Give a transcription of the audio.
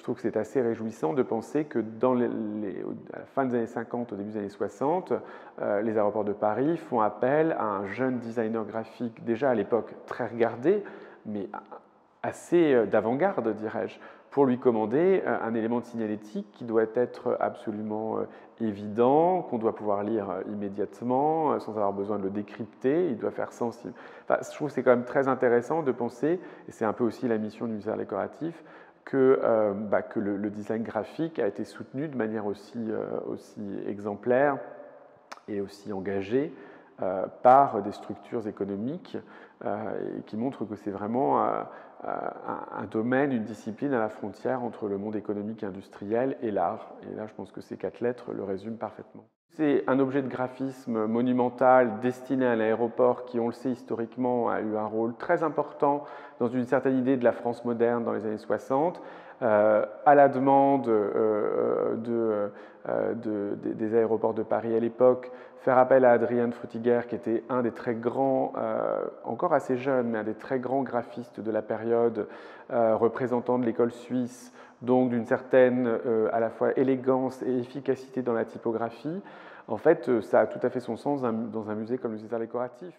trouve que c'est assez réjouissant de penser que à la fin des années 50, au début des années 60, les aéroports de Paris font appel à un jeune designer graphique, déjà à l'époque très regardé, mais assez d'avant-garde, dirais-je, pour lui commander un élément de signalétique qui doit être absolument évident, qu'on doit pouvoir lire immédiatement, sans avoir besoin de le décrypter, il doit faire sensible. Enfin, je trouve que c'est quand même très intéressant de penser, et c'est un peu aussi la mission du musée d'art décoratif, que le design graphique a été soutenu de manière aussi exemplaire et aussi engagée par des structures économiques et qui montrent que c'est vraiment un domaine, une discipline à la frontière entre le monde économique et industriel et l'art. Et là, je pense que ces 4 lettres le résument parfaitement. C'est un objet de graphisme monumental destiné à l'aéroport qui, on le sait historiquement, a eu un rôle très important dans une certaine idée de la France moderne dans les années 60. À la demande des aéroports de Paris à l'époque, faire appel à Adrien de Frutiger, qui était un des très grands, encore assez jeune, mais un des très grands graphistes de la période, représentant de l'école suisse, donc d'une certaine à la fois élégance et efficacité dans la typographie. En fait, ça a tout à fait son sens dans un musée comme le musée d'art décoratif.